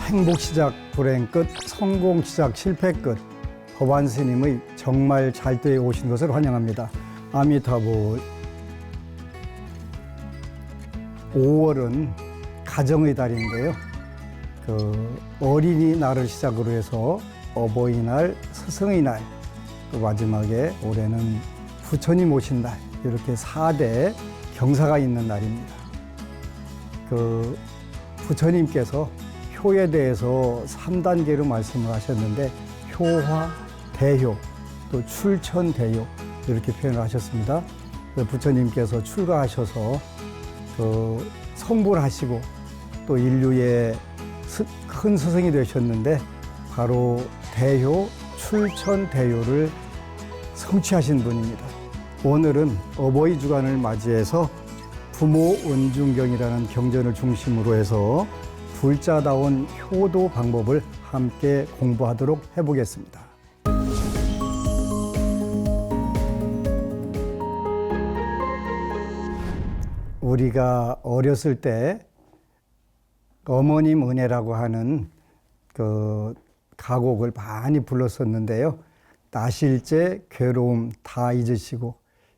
행복 시작 불행 끝, 성공 시작 실패 끝. 법안 스님의 정말 잘 되어 오신 것을 환영합니다. 아미타불. 5월은 가정의 달인데요. 어린이날을 시작으로 해서 어버이날, 스승의 날, 또 마지막에 올해는 부처님 오신 날, 이렇게 4대 경사가 있는 날입니다. 부처님께서 효에 대해서 3단계로 말씀을 하셨는데 효화, 대효, 또 출천, 대효 이렇게 표현을 하셨습니다. 부처님께서 출가하셔서 성불 하시고 또 인류의 큰 스승이 되셨는데 바로 대효, 출천, 대효를 성취하신 분입니다. 오늘은 어버이 주간을 맞이해서 부모 은중경이라는 경전을 중심으로 해서 불자다운 효도 방법을 함께 공부하도록 해보겠습니다. 우리가 어렸을 때 어머님 은혜라고 하는 가곡을 많이 불렀었는데요. 나실제 괴로움 다 잊으시고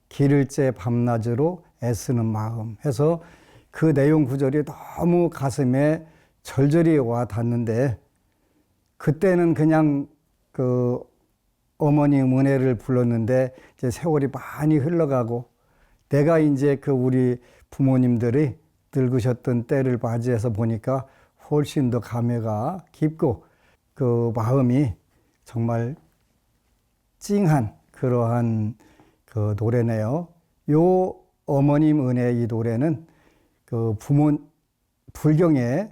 기를제 밤낮으로 애쓰는 마음 해서 그 내용 구절이 너무 가슴에 절절히 와 닿는데 그때는 그냥 어머님 은혜를 불렀는데 이제 세월이 많이 흘러가고 내가 이제 우리 부모님들이 늙으셨던 때를 맞이해서 보니까 훨씬 더 감회가 깊고 그 마음이 정말 찡한 그러한 노래네요. 요 어머님 은혜 이 노래는 불경에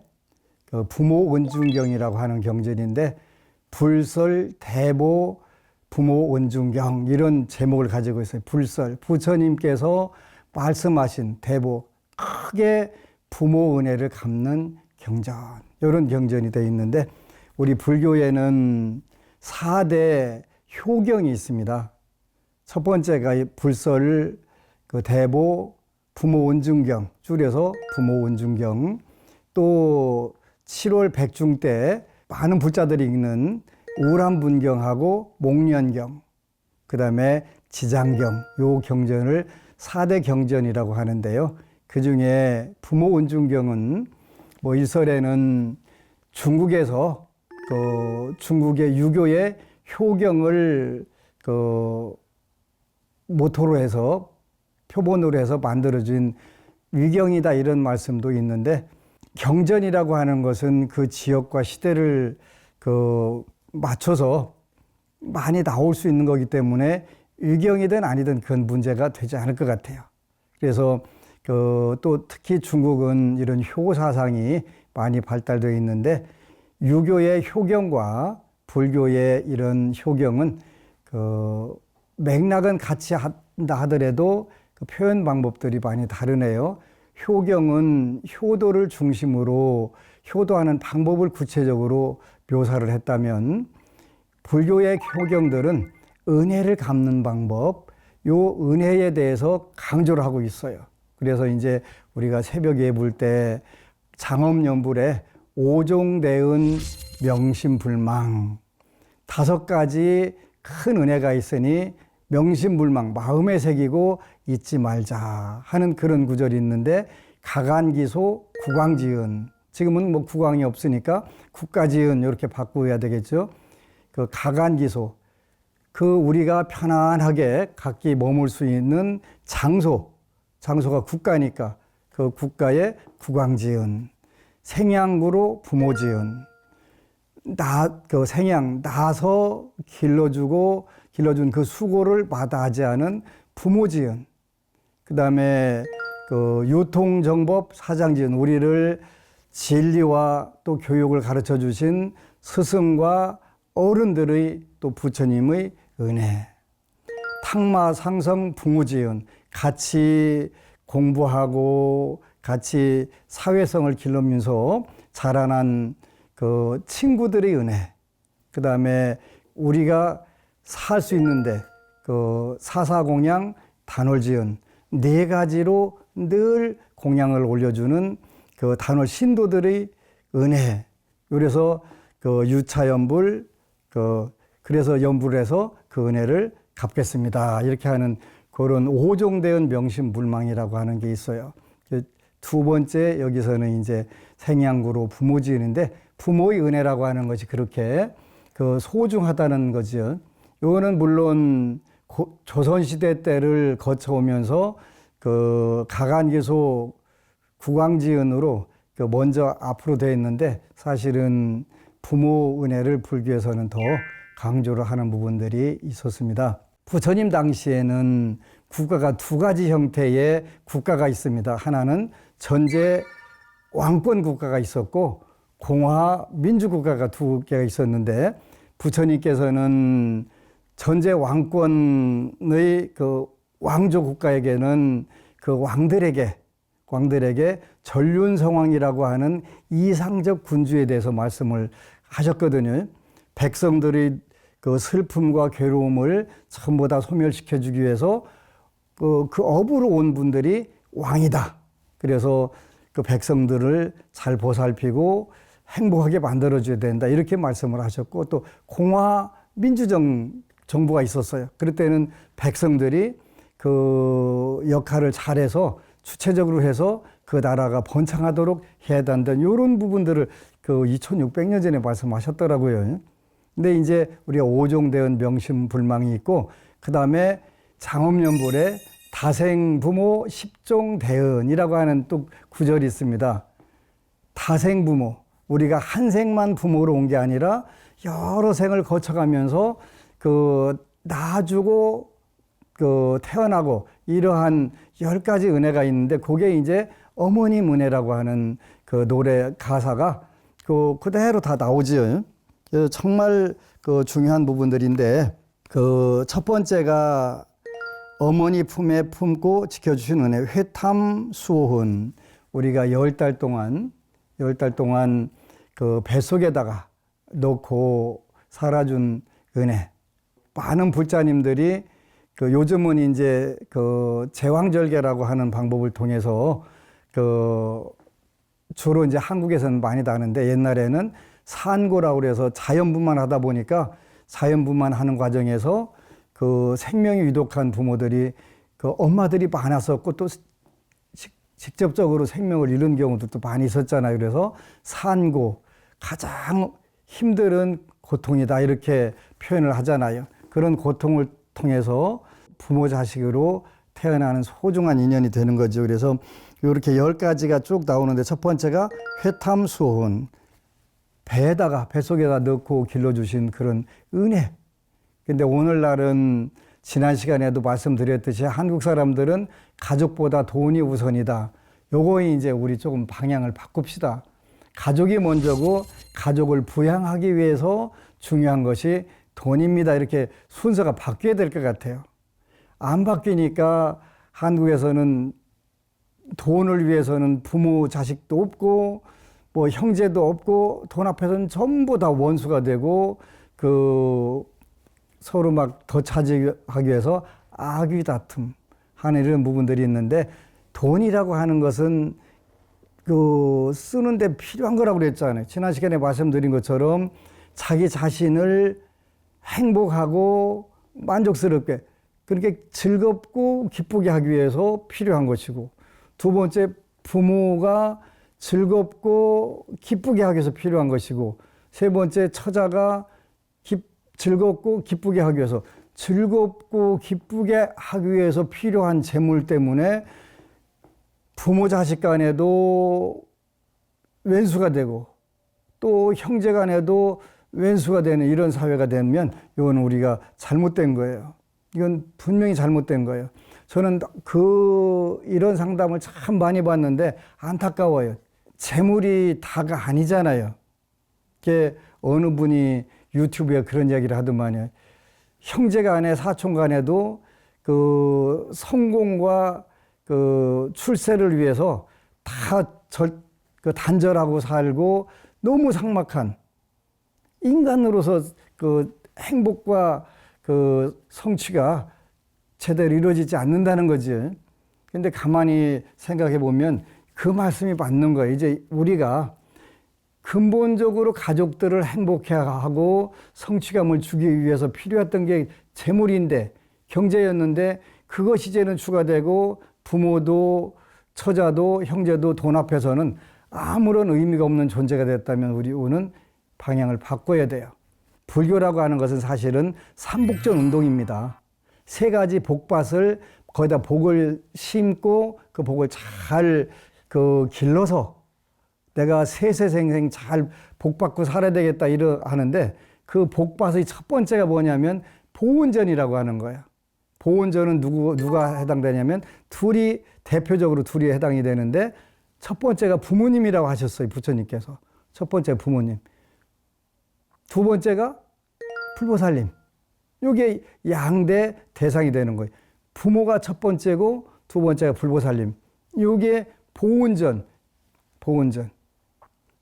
부모 은중경이라고 하는 경전인데 불설, 대보, 부모 은중경 이런 제목을 가지고 있어요. 불설, 부처님께서 말씀하신 대보, 크게 부모 은혜를 갚는 경전 이런 경전이 되어 있는데 우리 불교에는 4대 효경이 있습니다. 첫 번째가 불설, 대보, 부모 은중경 줄여서 부모 은중경, 또 7월 백중 때 많은 불자들이 읽는 우람분경하고 목련경, 그 다음에 지장경, 요 경전을 4대 경전이라고 하는데요. 그 중에 부모 은중경은 일설에는 중국에서 중국의 유교의 효경을 모토로 해서 표본으로 해서 만들어진 위경이다 이런 말씀도 있는데 경전이라고 하는 것은 그 지역과 시대를 맞춰서 많이 나올 수 있는 거기 때문에 위경이든 아니든 그건 문제가 되지 않을 것 같아요. 그래서 또 특히 중국은 이런 효 사상이 많이 발달되어 있는데 유교의 효경과 불교의 이런 효경은 맥락은 같이 한다 하더라도 표현 방법들이 많이 다르네요. 효경은 효도를 중심으로 효도하는 방법을 구체적으로 묘사를 했다면 불교의 효경들은 은혜를 갚는 방법, 요 은혜에 대해서 강조를 하고 있어요. 그래서 이제 우리가 새벽에 볼 때 장엄연불에 오종대은 명심불망 5가지 큰 은혜가 있으니 명심불망 마음에 새기고 잊지 말자 하는 그런 구절이 있는데 가간기소 국왕지은 지금은 국왕이 없으니까 국가지은 이렇게 바꾸어야 되겠죠. 가간기소 우리가 편안하게 각기 머물 수 있는 장소가 국가니까 그 국가의 국왕지은 생양구로 부모지은 생양 나서 길러준 그 수고를 마다하지 않은 부모지은 그 다음에 유통정법 사장지은 우리를 진리와 또 교육을 가르쳐 주신 스승과 어른들의 또 부처님의 은혜 탕마상성 부모지은 같이 공부하고 같이 사회성을 길러면서 자라난 친구들의 은혜 그 다음에 우리가 살 수 있는데 사사공양 단월지은 4가지로 늘 공양을 올려주는 단월 신도들의 은혜 그래서 그 유차연불, 그래서 연불을 해서 그 은혜를 갚겠습니다. 이렇게 하는 그런 오종대은 명심불망이라고 하는 게 있어요. 두 번째 여기서는 이제 생양구로 부모 지으는데 부모의 은혜라고 하는 것이 그렇게 그 소중하다는 거죠. 이거는 물론 조선시대 때를 거쳐오면서 그 가간기소 국왕지은으로 그 먼저 앞으로 되어 있는데 사실은 부모 은혜를 불교에서는 더 강조를 하는 부분들이 있었습니다. 부처님 당시에는 국가가 두 가지 형태의 국가가 있습니다. 하나는 전제 왕권 국가가 있었고 공화 민주 국가가 두 개가 있었는데 부처님께서는 전제 왕권의 그 왕조 국가에게는 그 왕들에게 전륜성왕이라고 하는 이상적 군주에 대해서 말씀을 하셨거든요. 백성들의 그 슬픔과 괴로움을 전부 다 소멸시켜 주기 위해서 그 업으로 온 분들이 왕이다. 그래서 그 백성들을 잘 보살피고 행복하게 만들어줘야 된다. 이렇게 말씀을 하셨고 또 공화 민주정부가 있었어요. 그럴 때는 백성들이 그 역할을 잘해서 주체적으로 해서 그 나라가 번창하도록 해야 된다는 이런 부분들을 그 2600년 전에 말씀하셨더라고요. 근데 이제 우리가 오종대은 명심불망이 있고 그 다음에 장엄연불에 다생부모 십종대은이라고 하는 또 구절이 있습니다. 다생부모, 우리가 한 생만 부모로 온 게 아니라 여러 생을 거쳐가면서 그 낳아주고 그 태어나고 이러한 10가지 은혜가 있는데 그게 이제 어머님 은혜라고 하는 그 노래 가사가 그대로 다 나오지요. 정말 그 중요한 부분들인데 그 첫 번째가 어머니 품에 품고 지켜주신 은혜, 회탐 수호훈. 우리가 10달 동안 그 뱃속에다가 놓고 살아준 은혜. 많은 불자님들이 그 요즘은 이제 그 제왕절개라고 하는 방법을 통해서 그 주로 이제 한국에서는 많이 다는데 옛날에는 산고라고 그래서 자연분만 하다 보니까 자연분만 하는 과정에서 그 생명이 위독한 부모들이 그 엄마들이 많았었고 또 직접적으로 생명을 잃은 경우도 많이 있었잖아요. 그래서 산고, 가장 힘든 고통이다 이렇게 표현을 하잖아요. 그런 고통을 통해서 부모 자식으로 태어나는 소중한 인연이 되는 거죠. 그래서 이렇게 10가지가 쭉 나오는데 첫 번째가 회탐수혼, 뱃속에다 넣고 길러주신 그런 은혜. 근데 오늘날은 지난 시간에도 말씀드렸듯이 한국 사람들은 가족보다 돈이 우선이다. 요거 이제 우리 조금 방향을 바꿉시다. 가족이 먼저고 가족을 부양하기 위해서 중요한 것이 돈입니다. 이렇게 순서가 바뀌어야 될 것 같아요. 안 바뀌니까 한국에서는 돈을 위해서는 부모 자식도 없고 뭐 형제도 없고 돈 앞에서는 전부 다 원수가 되고 그 서로 막 더 차지하기 위해서 악의 다툼 하는 이런 부분들이 있는데 돈이라고 하는 것은 그 쓰는데 필요한 거라고 그랬잖아요. 지난 시간에 말씀드린 것처럼 자기 자신을 행복하고 만족스럽게 그렇게 즐겁고 기쁘게 하기 위해서 필요한 것이고 두 번째 부모가 즐겁고 기쁘게 하기 위해서 필요한 것이고 세 번째 처자가 즐겁고 기쁘게 하기 위해서 즐겁고 기쁘게 하기 위해서 필요한 재물 때문에 부모 자식 간에도 왼수가 되고 또 형제 간에도 왼수가 되는 이런 사회가 되면 이건 우리가 잘못된 거예요. 이건 분명히 잘못된 거예요. 저는 이런 상담을 참 많이 봤는데 안타까워요. 재물이 다가 아니잖아요. 이게 어느 분이 유튜브에 그런 이야기를 하더만요. 형제 간에 사촌 간에도 그 성공과 그 출세를 위해서 다 단절하고 살고 너무 삭막한 인간으로서 그 행복과 그 성취가 제대로 이루어지지 않는다는 거지. 근데 가만히 생각해 보면 그 말씀이 맞는 거예요. 이제 우리가 근본적으로 가족들을 행복해 하고 성취감을 주기 위해서 필요했던 게 재물인데, 경제였는데, 그것이 이제는 추가되고 부모도 처자도 형제도 돈 앞에서는 아무런 의미가 없는 존재가 됐다면 우리는 방향을 바꿔야 돼요. 불교라고 하는 것은 사실은 삼복전 운동입니다. 세 가지 복밭을 거기다 복을 심고 그 복을 잘 길러서 내가 세세생생 잘 복받고 살아야 되겠다 이러 하는데, 그 복밭의 첫 번째가 뭐냐면 보온전이라고 하는 거예요. 보온전은 누가 해당되냐면 대표적으로 둘이 해당이 되는데, 첫 번째가 부모님이라고 하셨어요. 부처님께서. 첫 번째 부모님. 두 번째가 불보살님. 이게 양대 대상이 되는 거예요. 부모가 첫 번째고 두 번째가 불보살님. 이게 보온전.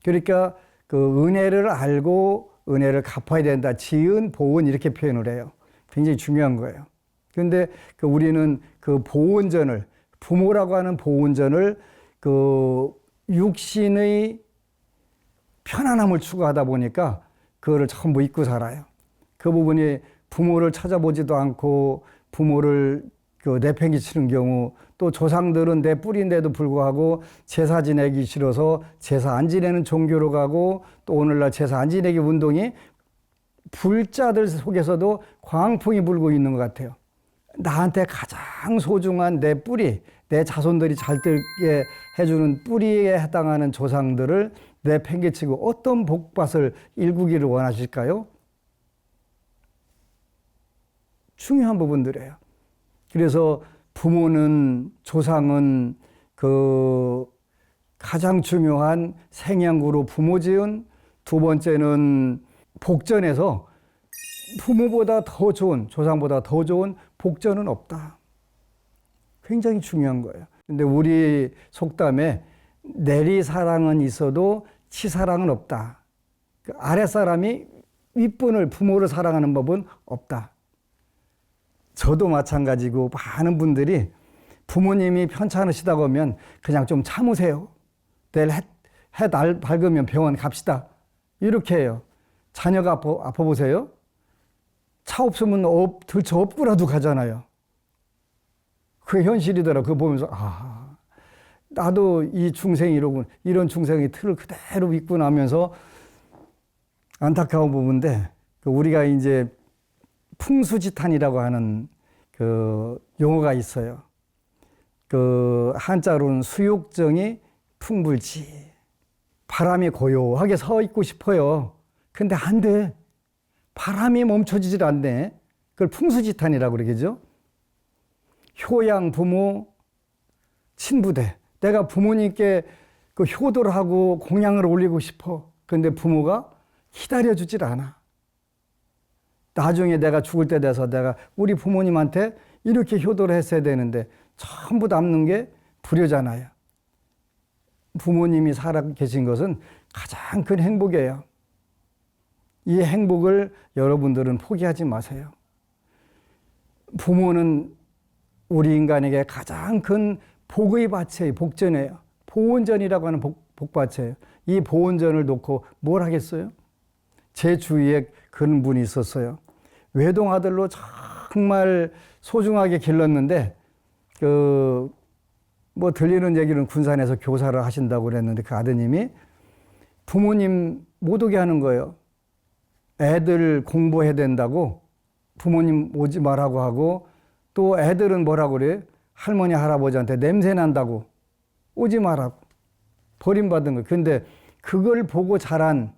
그러니까 그 은혜를 알고 은혜를 갚아야 된다. 지은, 보온 이렇게 표현을 해요. 굉장히 중요한 거예요. 그런데 우리는 그 보온전을, 부모라고 하는 보온전을 육신의 편안함을 추구하다 보니까 그거를 전부 잊고 살아요. 그 부분이 부모를 찾아보지도 않고 부모를 내팽개치는 경우, 또 조상들은 내 뿌리인데도 불구하고 제사 지내기 싫어서 제사 안 지내는 종교로 가고, 또 오늘날 제사 안 지내기 운동이 불자들 속에서도 광풍이 불고 있는 것 같아요. 나한테 가장 소중한 내 뿌리, 내 자손들이 잘 되게 해주는 뿌리에 해당하는 조상들을 내팽개치고 어떤 복밭을 일구기를 원하실까요? 중요한 부분들이에요. 그래서 부모는, 조상은 가장 중요한 생양구로 부모 지은, 두 번째는 복전에서 부모보다 더 좋은, 조상보다 더 좋은 복전은 없다. 굉장히 중요한 거예요. 근데 우리 속담에 내리사랑은 있어도 치사랑은 없다. 아랫사람이 윗분을, 부모를 사랑하는 법은 없다. 저도 마찬가지고 많은 분들이 부모님이 편찮으시다고 하면 그냥 좀 참으세요. 내일 해 밝으면 병원 갑시다. 이렇게 해요. 자녀가 아파 보세요. 차 없으면 들쳐 업고라도 가잖아요. 그게 현실이더라. 그거 보면서 나도 이 중생이 이런 중생의 틀을 그대로 믿고 나면서 안타까운 부분인데, 우리가 이제 풍수지탄이라고 하는 용어가 있어요. 한자로는 수욕정이 풍불지. 바람이 고요하게 서 있고 싶어요. 근데 안 돼. 바람이 멈춰지질 않네. 그걸 풍수지탄이라고 그러겠죠. 효양 부모, 친부대. 내가 부모님께 효도를 하고 공양을 올리고 싶어. 그런데 부모가 기다려주질 않아. 나중에 내가 죽을 때 돼서 내가 우리 부모님한테 이렇게 효도를 했어야 되는데 전부 남는 게 불효잖아요. 부모님이 살아 계신 것은 가장 큰 행복이에요. 이 행복을 여러분들은 포기하지 마세요. 부모는 우리 인간에게 가장 큰 복의 밭이에요. 복전이에요. 보온전이라고 하는 복밭이에요. 이 보온전을 놓고 뭘 하겠어요? 제 주위에 그런 분이 있었어요. 외동아들로 정말 소중하게 길렀는데, 들리는 얘기는 군산에서 교사를 하신다고 그랬는데, 그 아드님이 부모님 못 오게 하는 거예요. 애들 공부해야 된다고 부모님 오지 말라고 하고, 또 애들은 뭐라고 그래? 할머니, 할아버지한테 냄새 난다고 오지 말라고. 버림받은 거예요. 근데 그걸 보고 자란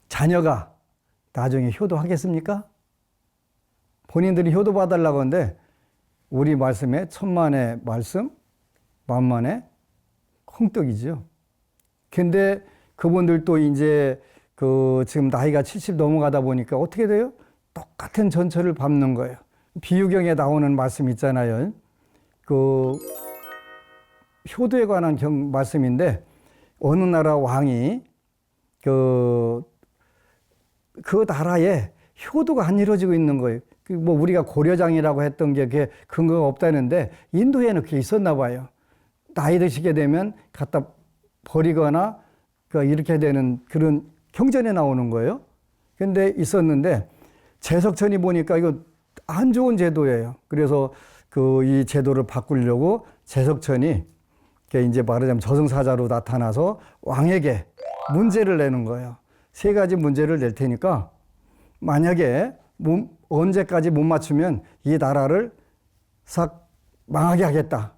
자녀가 나중에 효도하겠습니까? 본인들이 효도받으려고 하는데, 우리 말씀에 천만의 말씀, 만만의 콩떡이죠. 근데 그분들도 이제 지금 나이가 70 넘어가다 보니까 어떻게 돼요? 똑같은 전철을 밟는 거예요. 비유경에 나오는 말씀 있잖아요. 효도에 관한 말씀인데, 어느 나라 왕이 그 나라에 효도가 안 이루어지고 있는 거예요. 우리가 고려장이라고 했던 게 그게 근거가 없다는데, 인도에는 그게 있었나 봐요. 나이 드시게 되면 갖다 버리거나 그러니까 이렇게 되는 그런 경전에 나오는 거예요. 근데 있었는데 재석천이 보니까 이거 안 좋은 제도예요. 그래서 그 이 제도를 바꾸려고 재석천이 이제 말하자면 저승사자로 나타나서 왕에게 문제를 내는 거예요. 세 가지 문제를 낼 테니까 만약에 언제까지 못 맞추면 이 나라를 싹 망하게 하겠다.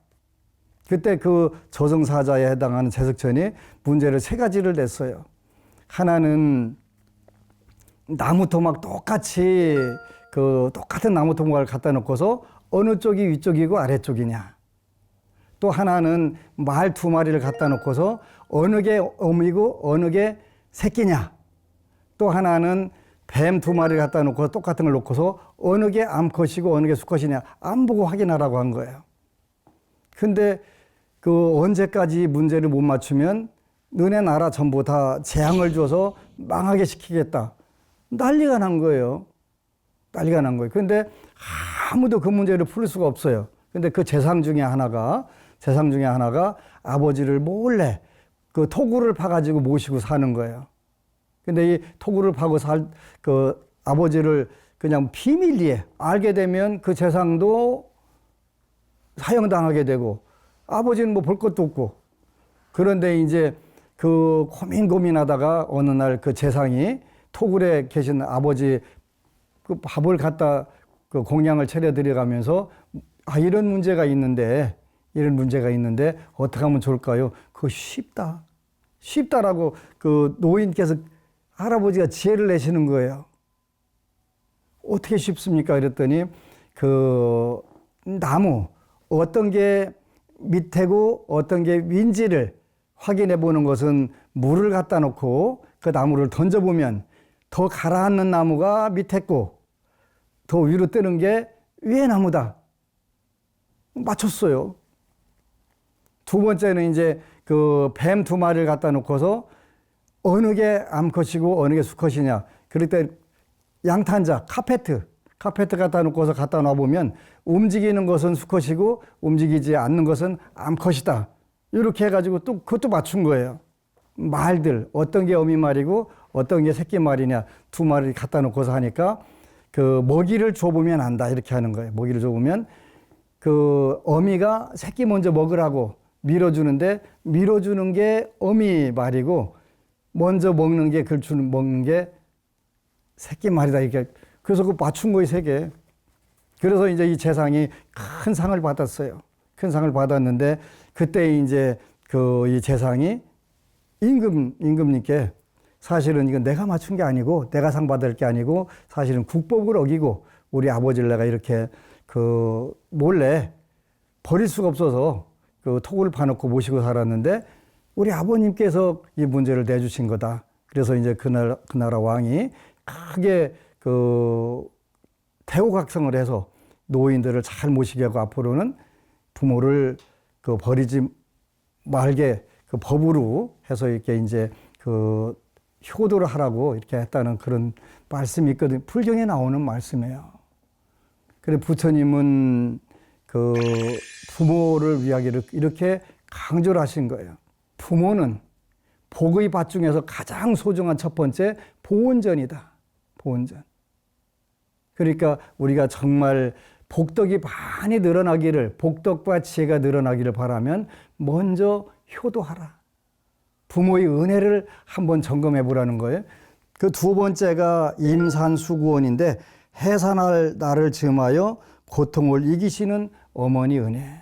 그때 그 저승사자에 해당하는 재석천이 문제를 세 가지를 냈어요. 하나는 나무 토막 똑같이 그 똑같은 나무 토막을 갖다 놓고서 어느 쪽이 위쪽이고 아래쪽이냐. 또 하나는 말 두 마리를 갖다 놓고서 어느 게 어미고 어느 게 새끼냐. 또 하나는 뱀 두 마리를 갖다 놓고 똑같은 걸 놓고서 어느 게 암컷이고 어느 게 수컷이냐. 안 보고 확인하라고 한 거예요. 근데 그 언제까지 문제를 못 맞추면 너네 나라 전부 다 재앙을 줘서 망하게 시키겠다. 난리가 난 거예요. 난리가 난 거예요. 근데 아무도 그 문제를 풀 수가 없어요. 근데 그 재상 중에 하나가 아버지를 몰래 그 토구를 파가지고 모시고 사는 거예요. 근데 이 토구를 파고 그 아버지를 그냥 비밀리에 알게 되면 그 재상도 사형당하게 되고 아버지는 뭐 볼 것도 없고. 그런데 이제 그 고민하다가 어느 날 그 재상이 토굴에 계신 아버지 그 밥을 갖다 그 공양을 차려드려가면서 이런 문제가 있는데 어떻게 하면 좋을까요? 그거 쉽다라고 그 노인께서 할아버지가 지혜를 내시는 거예요. 어떻게 쉽습니까? 그랬더니 그 나무 어떤 게 밑에고 어떤 게 윈지를 확인해 보는 것은 물을 갖다 놓고 그 나무를 던져보면 더 가라앉는 나무가 밑에 있고 더 위로 뜨는 게 위에 나무다. 맞췄어요. 두 번째는 이제 그 뱀 두 마리를 갖다 놓고서 어느 게 암컷이고 어느 게 수컷이냐. 그럴 때 양탄자, 카페트 갖다 놓고서 갖다 놔보면 움직이는 것은 수컷이고 움직이지 않는 것은 암컷이다. 이렇게 해가지고 또 그것도 맞춘 거예요. 말들 어떤 게 어미 말이고 어떤 게 새끼 말이냐 두 마리 갖다 놓고서 하니까 그 먹이를 줘보면 안다 이렇게 하는 거예요. 먹이를 줘보면 그 어미가 새끼 먼저 먹으라고 밀어주는데 밀어주는 게 어미 말이고 먼저 먹는 게 먹는 게 새끼 말이다 이렇게. 그래서 그 맞춘 거예요, 세 개. 그래서 이제 이 재상이 큰 상을 받았어요. 큰 상을 받았는데 그때 이제 그 이 재상이 임금님께 사실은 이건 내가 맞춘 게 아니고 내가 상 받을 게 아니고 사실은 국법을 어기고 우리 아버지를 내가 이렇게 그 몰래 버릴 수가 없어서 그 토굴을 파놓고 모시고 살았는데 우리 아버님께서 이 문제를 내주신 거다. 그래서 이제 그 나라 왕이 크게 그 대우각성을 해서 노인들을 잘 모시게 하고 앞으로는 부모를 그 버리지 말게 그 법으로 해서 이렇게 이제 그 효도를 하라고 이렇게 했다는 그런 말씀이 있거든요. 불경에 나오는 말씀이에요. 그래 부처님은 그 부모를 위하기를 이렇게 강조를 하신 거예요. 부모는 복의 밭 중에서 가장 소중한 첫 번째 보온전이다. 보온전. 그러니까 우리가 정말 복덕이 많이 늘어나기를, 복덕과 지혜가 늘어나기를 바라면 먼저 효도하라. 부모의 은혜를 한번 점검해 보라는 거예요. 그 두 번째가 임산수구원인데 해산할 나를 즈음하여 고통을 이기시는 어머니 은혜.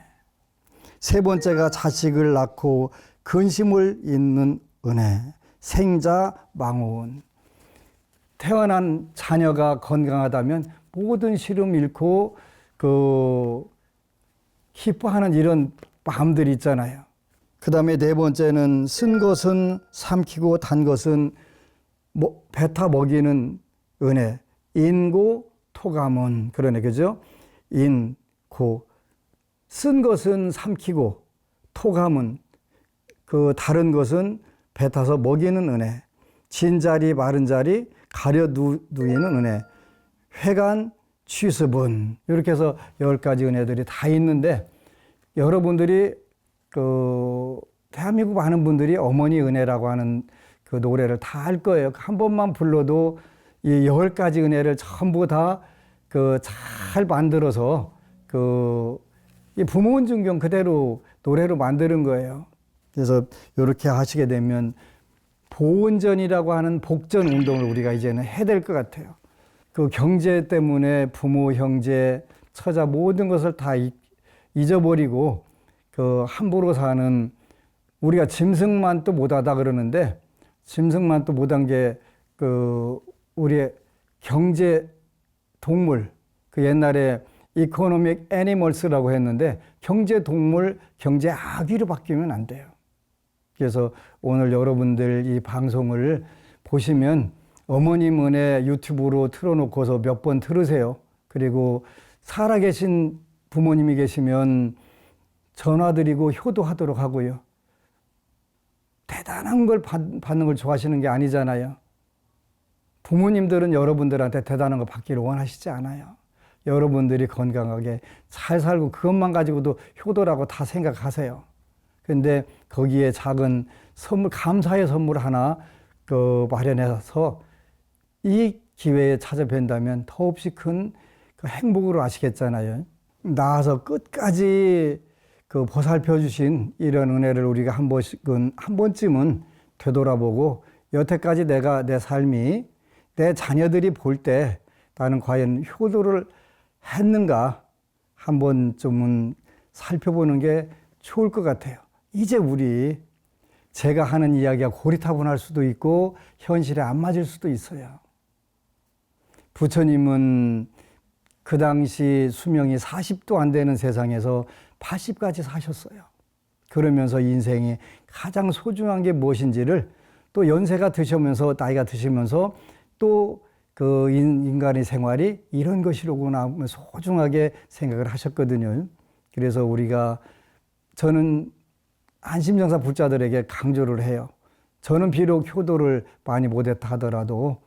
세 번째가 자식을 낳고 근심을 잇는 은혜. 생자망원. 태어난 자녀가 건강하다면 모든 시름 잃고 그 기뻐하는 이런 마음들이 있잖아요. 그 다음에 네 번째는 쓴 것은 삼키고 단 것은 뱉어 먹이는 은혜. 인고 토감은 그러네, 그죠? 인고 쓴 것은 삼키고 토감은 그 다른 것은 뱉어서 먹이는 은혜. 진자리 마른 자리 가려 누이는 은혜. 회간 취습은 이렇게 해서 10가지 은혜들이 다 있는데 여러분들이 그 대한민국 많은 분들이 어머니 은혜라고 하는 그 노래를 다 할 거예요. 한 번만 불러도 이 10가지 은혜를 전부 다 그 잘 만들어서 이 부모원중경 그대로 노래로 만드는 거예요. 그래서 이렇게 하시게 되면 보온전이라고 하는 복전 운동을 우리가 이제는 해야 될 것 같아요. 그 경제 때문에 부모, 형제, 처자 모든 것을 다 잊어버리고 그 함부로 사는 우리가 짐승만 또 못하다 그러는데 짐승만 또 못한 게 우리의 경제 동물 그 옛날에 이코노믹 애니멀스라고 했는데 경제 동물, 경제 아귀로 바뀌면 안 돼요. 그래서 오늘 여러분들 이 방송을 보시면 어머님 은혜 유튜브로 틀어놓고서 몇 번 들으세요. 그리고 살아계신 부모님이 계시면 전화드리고 효도하도록 하고요. 대단한 걸 받는 걸 좋아하시는 게 아니잖아요. 부모님들은 여러분들한테 대단한 거 받기를 원하시지 않아요. 여러분들이 건강하게 잘 살고 그것만 가지고도 효도라고 다 생각하세요. 근데 거기에 작은 선물, 감사의 선물 하나 마련해서 이 기회에 찾아뵌다면 더없이 큰 그 행복으로 아시겠잖아요. 나아서 끝까지 보살펴 주신 이런 은혜를 우리가 한 번쯤은 되돌아보고 여태까지 내가 내 삶이 내 자녀들이 볼 때 나는 과연 효도를 했는가 한 번쯤은 살펴보는 게 좋을 것 같아요. 이제 제가 하는 이야기가 고리타분할 수도 있고 현실에 안 맞을 수도 있어요. 부처님은 그 당시 수명이 40도 안 되는 세상에서 80까지 사셨어요. 그러면서 인생이 가장 소중한 게 무엇인지를 또 연세가 드시면서 나이가 드시면서 또 그 인간의 생활이 이런 것이로구나 소중하게 생각을 하셨거든요. 그래서 저는 안심정사 불자들에게 강조를 해요. 저는 비록 효도를 많이 못했다 하더라도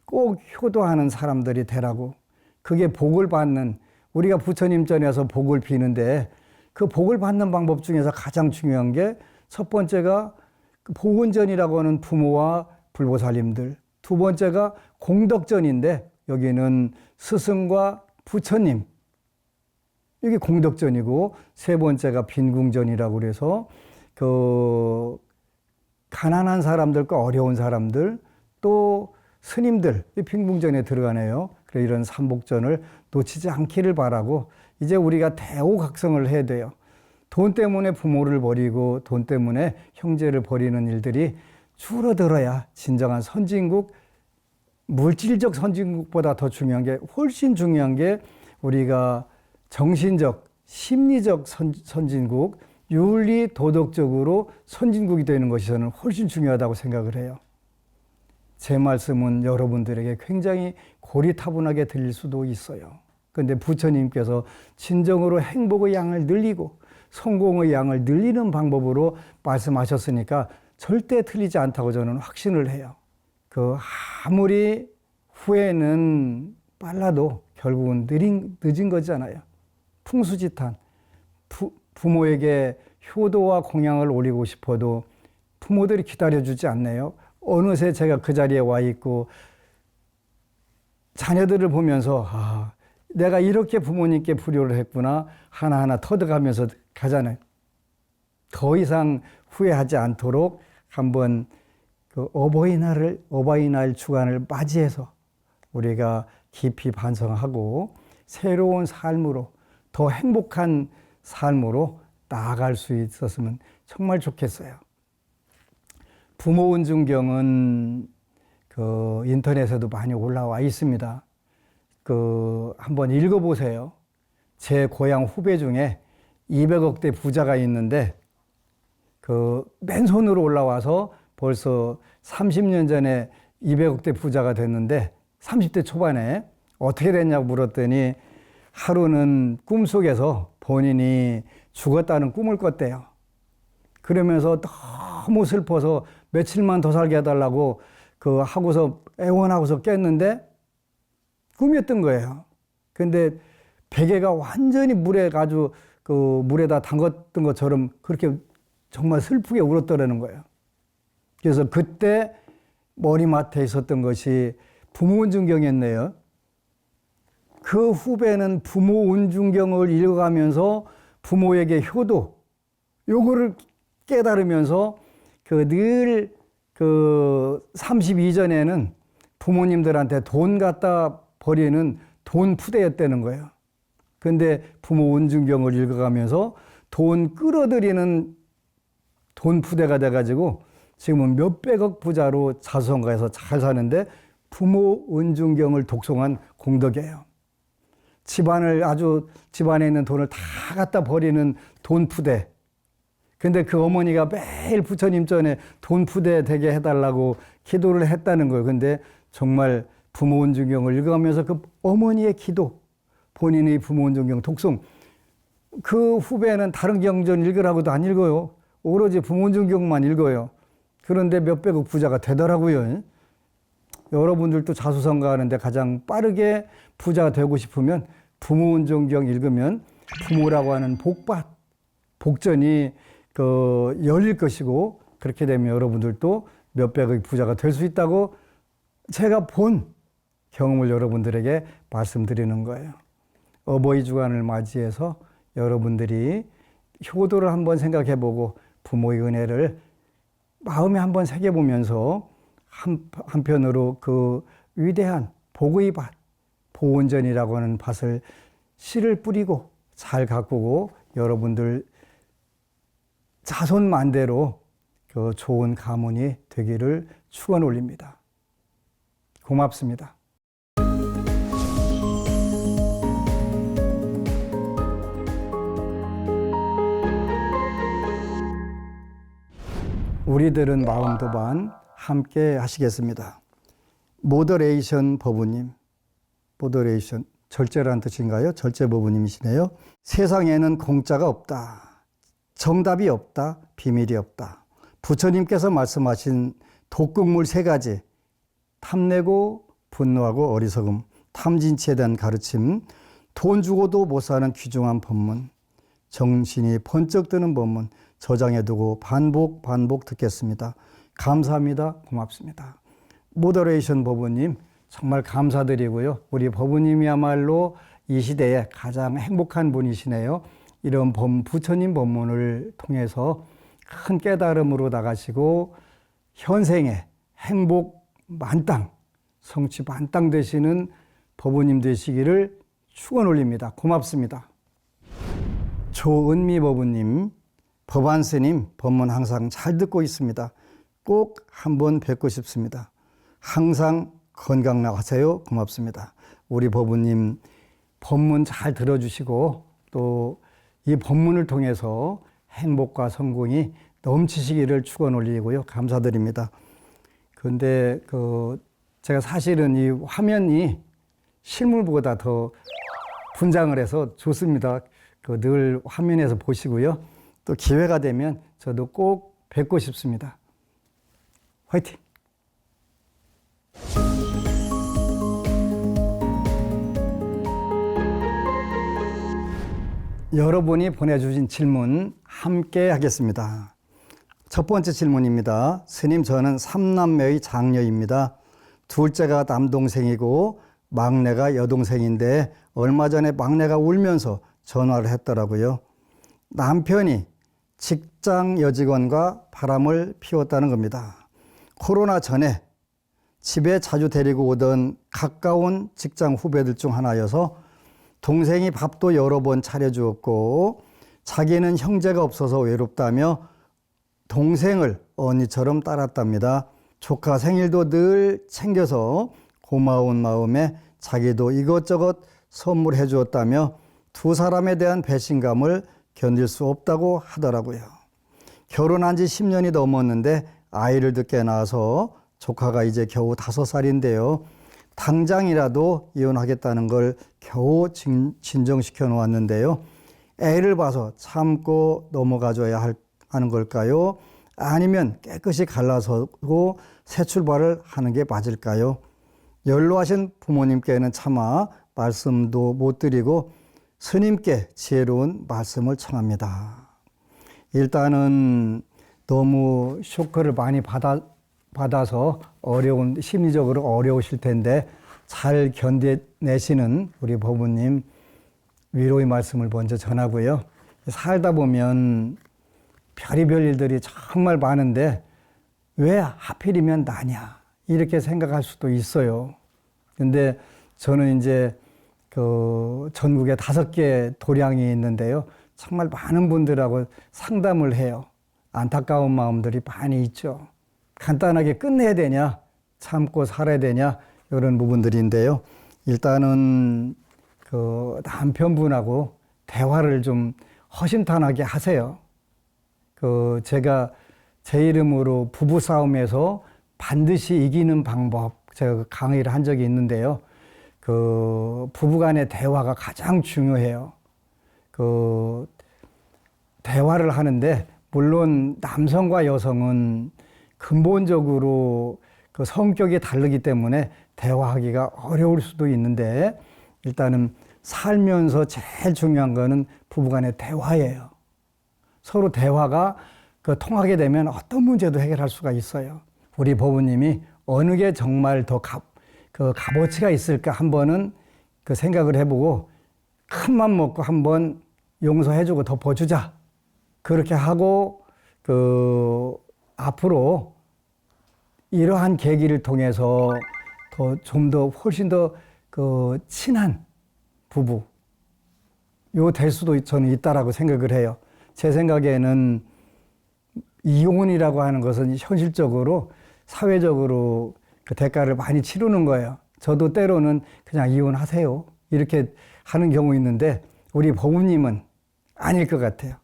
꼭 효도하는 사람들이 되라고. 그게 복을 받는, 우리가 부처님 전에서 복을 비는데 그 복을 받는 방법 중에서 가장 중요한 게 첫 번째가 보온전이라고 하는 부모와 불보살님들, 두 번째가 공덕전인데 여기는 스승과 부처님, 이게 공덕전이고 세 번째가 빈궁전이라고 그래서 가난한 사람들과 어려운 사람들 또 스님들 이 빈궁전에 들어가네요. 그래서 이런 삼복전을 놓치지 않기를 바라고 이제 우리가 대오각성을 해야 돼요. 돈 때문에 부모를 버리고 돈 때문에 형제를 버리는 일들이 줄어들어야 진정한 선진국, 물질적 선진국보다 더 중요한 게 훨씬 중요한 게 우리가 정신적, 심리적 선진국, 윤리, 도덕적으로 선진국이 되는 것이 저는 훨씬 중요하다고 생각을 해요. 제 말씀은 여러분들에게 굉장히 고리타분하게 들릴 수도 있어요. 그런데 부처님께서 진정으로 행복의 양을 늘리고 성공의 양을 늘리는 방법으로 말씀하셨으니까 절대 틀리지 않다고 저는 확신을 해요. 아무리 후회는 빨라도 결국은 늦은 거잖아요. 풍수지탄. 부모에게 효도와 공양을 올리고 싶어도 부모들이 기다려주지 않네요. 어느새 제가 그 자리에 와 있고 자녀들을 보면서 내가 이렇게 부모님께 불효를 했구나 하나하나 터득하면서 가잖아요. 더 이상 후회하지 않도록 한번 어버이날 주간을 맞이해서 우리가 깊이 반성하고 새로운 삶으로 더 행복한 삶으로 나아갈 수 있었으면 정말 좋겠어요. 부모원중경은 인터넷에도 많이 올라와 있습니다. 한번 읽어보세요. 제 고향 후배 중에 200억대 부자가 있는데 맨손으로 올라와서 벌써 30년 전에 200억대 부자가 됐는데 30대 초반에 어떻게 됐냐고 물었더니 하루는 꿈속에서 본인이 죽었다는 꿈을 꿨대요. 그러면서 너무 슬퍼서 며칠만 더 살게 해달라고 하고서 애원하고서 깼는데 꿈이었던 거예요. 근데 베개가 완전히 물에다 담갔던 것처럼 그렇게 정말 슬프게 울었더라는 거예요. 그래서 그때 머리맡에 있었던 것이 부모 운중경이었네요. 그 후배는 부모 운중경을 읽어가면서 부모에게 효도, 요거를 깨달으면서 늘 32전에는 부모님들한테 돈 갖다 버리는 돈 푸대였다는 거예요. 근데 부모 운중경을 읽어가면서 돈 끌어들이는 돈 푸대가 돼가지고 지금은 몇백억 부자로 자수성가해서 잘 사는데 부모 운중경을 독송한 공덕이에요. 집안에 있는 돈을 다 갖다 버리는 돈 푸대. 근데 그 어머니가 매일 부처님 전에 돈 푸대 되게 해달라고 기도를 했다는 거예요. 근데 정말 부모 운중경을 읽어가면서 그 어머니의 기도, 본인의 부모 운중경 독송, 그 후배는 다른 경전 읽으라고도 안 읽어요. 오로지 부모 운중경만 읽어요. 그런데 몇백억 부자가 되더라고요. 여러분들도 자수성가하는데 가장 빠르게 부자가 되고 싶으면 부모 운중경 읽으면 부모라고 하는 복전이 열릴 것이고, 그렇게 되면 여러분들도 몇백억의 부자가 될 수 있다고 제가 본 경험을 여러분들에게 말씀드리는 거예요. 어버이 주간을 맞이해서 여러분들이 효도를 한번 생각해보고 부모의 은혜를 마음에 한번 새겨보면서 한편으로 그 위대한 복의 밭, 보온전이라고 하는 밭을 씨를 뿌리고 잘 가꾸고 여러분들 자손만대로 그 좋은 가문이 되기를 축원 올립니다. 고맙습니다. 우리들은 마음도 반 함께 하시겠습니다. 모더레이션 법우님, 모더레이션 절제라는 뜻인가요? 절제 법우님이시네요. 세상에는 공짜가 없다. 정답이 없다. 비밀이 없다. 부처님께서 말씀하신 독극물 3가지, 탐내고 분노하고 어리석음, 탐진치에 대한 가르침, 돈 주고도 못 사는 귀중한 법문, 정신이 번쩍 드는 법문 저장해두고 반복 듣겠습니다. 감사합니다. 고맙습니다. 모더레이션 법우님 정말 감사드리고요. 우리 법우님이야말로 이 시대에 가장 행복한 분이시네요. 이런 부처님 법문을 통해서 큰 깨달음으로 나가시고 현생에 행복 만땅, 성취 만땅 되시는 법우님 되시기를 축원 올립니다. 고맙습니다. 조은미 법우님, 법안스님 법문 항상 잘 듣고 있습니다. 꼭 한번 뵙고 싶습니다. 항상 건강하세요. 고맙습니다. 우리 법우님 법문 잘 들어주시고 또 이 법문을 통해서 행복과 성공이 넘치시기를 축원 올리고요. 감사드립니다. 그런데 제가 사실은 이 화면이 실물보다 더 분장을 해서 좋습니다. 늘 화면에서 보시고요. 또 기회가 되면 저도 꼭 뵙고 싶습니다. 화이팅! 여러분이 보내주신 질문 함께 하겠습니다. 첫 번째 질문입니다. 스님, 저는 3남매의 장녀입니다. 둘째가 남동생이고 막내가 여동생인데 얼마 전에 막내가 울면서 전화를 했더라고요. 남편이 직장 여직원과 바람을 피웠다는 겁니다. 코로나 전에 집에 자주 데리고 오던 가까운 직장 후배들 중 하나여서 동생이 밥도 여러 번 차려주었고 자기는 형제가 없어서 외롭다며 동생을 언니처럼 따랐답니다. 조카 생일도 늘 챙겨서 고마운 마음에 자기도 이것저것 선물해 주었다며 두 사람에 대한 배신감을 견딜 수 없다고 하더라고요. 결혼한 지 10년이 넘었는데 아이를 늦게 낳아서 조카가 이제 겨우 5살인데요. 당장이라도 이혼하겠다는 걸 겨우 진정시켜 놓았는데요. 애를 봐서 참고 넘어가줘야 하는 걸까요? 아니면 깨끗이 갈라서고 새 출발을 하는 게 맞을까요? 연로하신 부모님께는 차마 말씀도 못 드리고 스님께 지혜로운 말씀을 청합니다. 일단은 너무 쇼크를 많이 받아서 심리적으로 어려우실 텐데 잘 견뎌내시는 우리 법우님 위로의 말씀을 먼저 전하고요. 살다 보면 별의별 일들이 정말 많은데 왜 하필이면 나냐 이렇게 생각할 수도 있어요. 근데 저는 이제 그 전국에 5개 도량이 있는데요. 정말 많은 분들하고 상담을 해요. 안타까운 마음들이 많이 있죠. 간단하게 끝내야 되냐, 참고 살아야 되냐, 이런 부분들인데요. 일단은 그 남편분하고 대화를 좀 허심탄회하게 하세요. 제가 제 이름으로 부부싸움에서 반드시 이기는 방법, 제가 강의를 한 적이 있는데요. 부부간의 대화가 가장 중요해요. 대화를 하는데, 물론 남성과 여성은 근본적으로 그 성격이 다르기 때문에 대화하기가 어려울 수도 있는데, 일단은 살면서 제일 중요한 거는 부부간의 대화예요. 서로 대화가 통하게 되면 어떤 문제도 해결할 수가 있어요. 우리 법우님이 어느 게 정말 더 값어치가 있을까 한번은 생각을 해보고 큰맘 먹고 한번 용서해주고 덮어주자. 그렇게 하고 앞으로 이러한 계기를 통해서 좀 더 훨씬 더 친한 부부 될 수도 저는 있다라고 생각을 해요. 제 생각에는 이혼이라고 하는 것은 현실적으로 사회적으로 그 대가를 많이 치르는 거예요. 저도 때로는 그냥 이혼하세요 이렇게 하는 경우 있는데 우리 법우님은 아닐 것 같아요.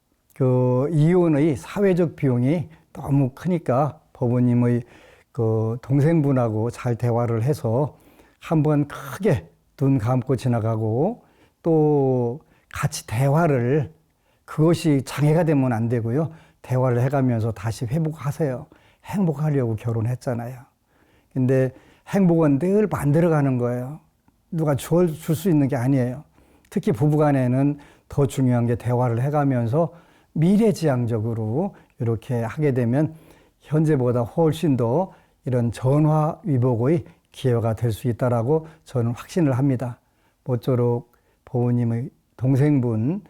이혼의 사회적 비용이 너무 크니까 법우님의 동생분하고 잘 대화를 해서 한번 크게 눈 감고 지나가고 또 같이 대화를 그것이 장애가 되면 안 되고요. 대화를 해가면서 다시 회복하세요. 행복하려고 결혼했잖아요. 근데 행복은 늘 만들어가는 거예요. 누가 줄 수 있는 게 아니에요. 특히 부부간에는 더 중요한 게 대화를 해가면서 미래지향적으로 이렇게 하게 되면 현재보다 훨씬 더 이런 전화위복의 기회가 될 수 있다라고 저는 확신을 합니다. 모쪼록 부모님의 동생분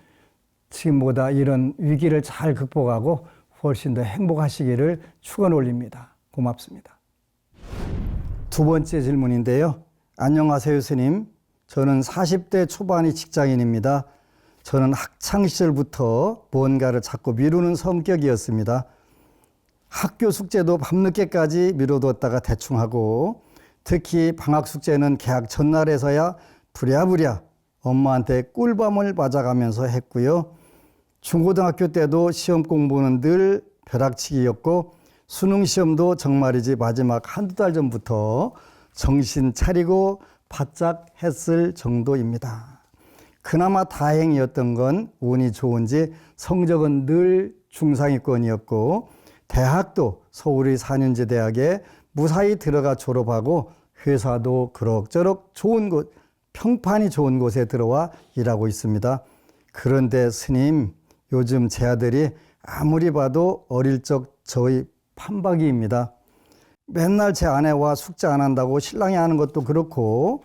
지금보다 이런 위기를 잘 극복하고 훨씬 더 행복하시기를 축원 올립니다. 고맙습니다. 두 번째 질문인데요. 안녕하세요, 스님. 저는 40대 초반의 직장인입니다. 저는 학창시절부터 뭔가를 자꾸 미루는 성격이었습니다. 학교 숙제도 밤늦게까지 미뤄뒀다가 대충 하고 특히 방학 숙제는 개학 전날에서야 부랴부랴 엄마한테 꿀밤을 맞아가면서 했고요. 중고등학교 때도 시험 공부는 늘 벼락치기였고 수능 시험도 정말이지 마지막 한두 달 전부터 정신 차리고 바짝 했을 정도입니다. 그나마 다행이었던 건 운이 좋은지 성적은 늘 중상위권이었고 대학도 서울의 4년제 대학에 무사히 들어가 졸업하고 회사도 그럭저럭 좋은 곳, 평판이 좋은 곳에 들어와 일하고 있습니다. 그런데 스님, 요즘 제 아들이 아무리 봐도 어릴 적 저의 판박이입니다. 맨날 제 아내와 숙제 안 한다고 신랑이 하는 것도 그렇고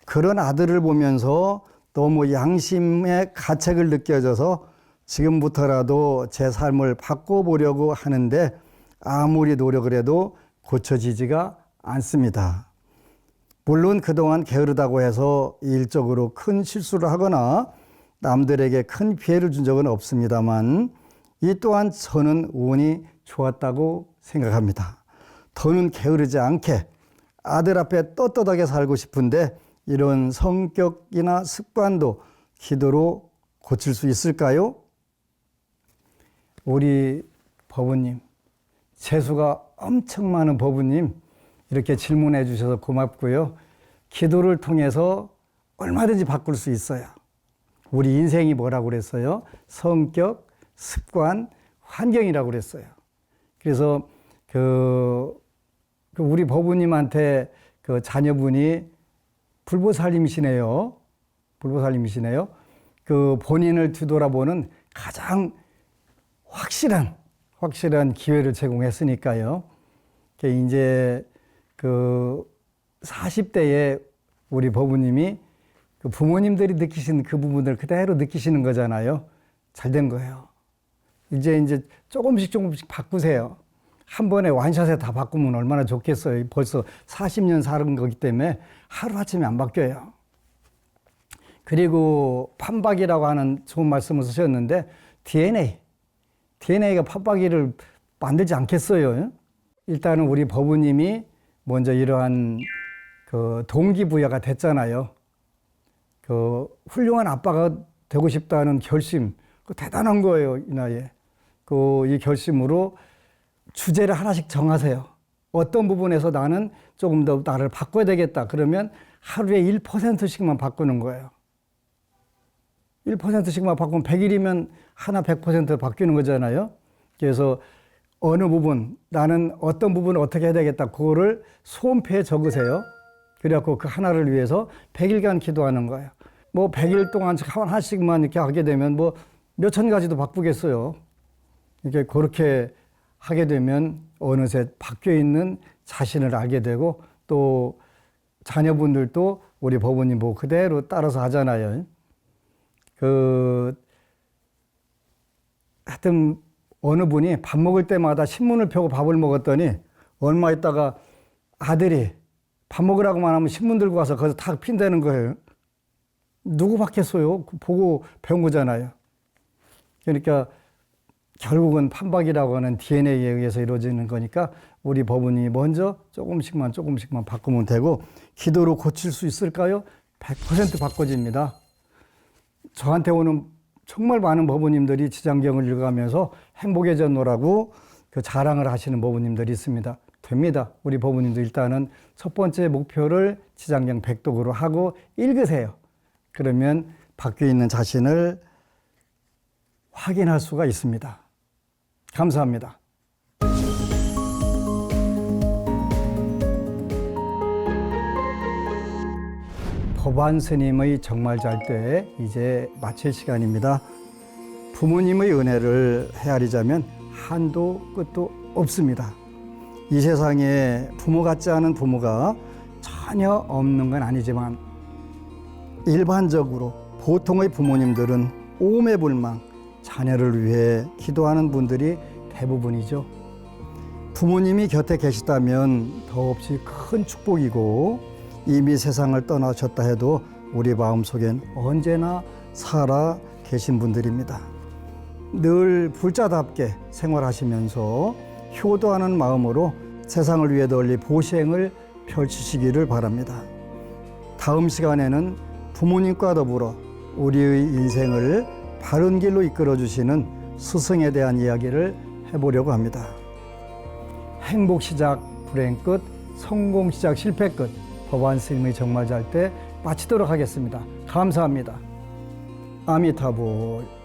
그런 아들을 보면서 너무 양심의 가책을 느껴져서 지금부터라도 제 삶을 바꿔보려고 하는데 아무리 노력을 해도 고쳐지지가 않습니다. 물론 그동안 게으르다고 해서 일적으로 큰 실수를 하거나 남들에게 큰 피해를 준 적은 없습니다만 이 또한 저는 운이 좋았다고 생각합니다. 더는 게으르지 않게 아들 앞에 떳떳하게 살고 싶은데 이런 성격이나 습관도 기도로 고칠 수 있을까요? 우리 법우님, 재수가 엄청 많은 법우님 이렇게 질문해 주셔서 고맙고요. 기도를 통해서 얼마든지 바꿀 수 있어요. 우리 인생이 뭐라고 그랬어요? 성격, 습관, 환경이라고 그랬어요. 그래서 우리 법우님한테 자녀분이 불보살님이시네요. 불보살님이시네요. 본인을 뒤돌아보는 가장 확실한 기회를 제공했으니까요. 이제 그 40대에 우리 법부님이 그 부모님들이 느끼시는 그 부분을 그대로 느끼시는 거잖아요. 잘 된 거예요. 이제 조금씩 바꾸세요. 한 번에 완샷에 다 바꾸면 얼마나 좋겠어요. 벌써 40년 사는 거기 때문에 하루아침에 안 바뀌어요. 그리고 판박이라고 하는 좋은 말씀을 쓰셨는데 DNA가 판박이를 만들지 않겠어요. 일단은 우리 법부님이 먼저 이러한 그 동기부여가 됐잖아요. 그 훌륭한 아빠가 되고 싶다는 결심, 그 대단한 거예요, 이 나이에. 이 결심으로 주제를 하나씩 정하세요. 어떤 부분에서 나는 조금 더 나를 바꿔야 되겠다. 그러면 하루에 1%씩만 바꾸는 거예요. 1%씩만 바꾸면 100일이면 하나 100% 바뀌는 거잖아요. 그래서 어느 부분, 나는 어떤 부분을 어떻게 해야 되겠다. 그거를 소원표에 적으세요. 그래갖고 그 하나를 위해서 100일간 기도하는 거예요. 뭐 100일 동안 하나씩만 이렇게 하게 되면 뭐 몇천 가지도 바꾸겠어요. 이렇게 그렇게 하게 되면 어느새 바뀌어 있는 자신을 알게 되고 또 자녀분들도 우리 법부님 보고 그대로 따라서 하잖아요. 하여튼 어느 분이 밥 먹을 때마다 신문을 펴고 밥을 먹었더니 얼마 있다가 아들이 밥 먹으라고만 하면 신문 들고 와서 거기서 탁 핀다는 거예요. 누구 받겠어요? 보고 배운 거잖아요. 그러니까 결국은 판박이라고 하는 DNA에 의해서 이루어지는 거니까 우리 법부님이 먼저 조금씩만 바꾸면 되고 기도로 고칠 수 있을까요? 100% 바꿔집니다. 저한테 오는 정말 많은 법부님들이 지장경을 읽어가면서 행복해졌노라고 그 자랑을 하시는 법부님들이 있습니다. 됩니다. 우리 법부님도 일단은 첫 번째 목표를 지장경 100독으로 하고 읽으세요. 그러면 바뀌어 있는 자신을 확인할 수가 있습니다. 감사합니다. 법안 스님의 정말 잘 때 이제 마칠 시간입니다. 부모님의 은혜를 헤아리자면 한도 끝도 없습니다. 이 세상에 부모 같지 않은 부모가 전혀 없는 건 아니지만 일반적으로 보통의 부모님들은 오매불망 자녀를 위해 기도하는 분들이 대부분이죠. 부모님이 곁에 계시다면 더없이 큰 축복이고 이미 세상을 떠나셨다 해도 우리 마음속엔 언제나 살아 계신 분들입니다. 늘 불자답게 생활하시면서 효도하는 마음으로 세상을 위해 널리 보시행을 펼치시기를 바랍니다. 다음 시간에는 부모님과 더불어 우리의 인생을 바른 길로 이끌어 주시는 스승에 대한 이야기를 해보려고 합니다. 행복 시작 불행 끝, 성공 시작 실패 끝, 법안 스님의 정말 잘 때 마치도록 하겠습니다. 감사합니다. 아미타불.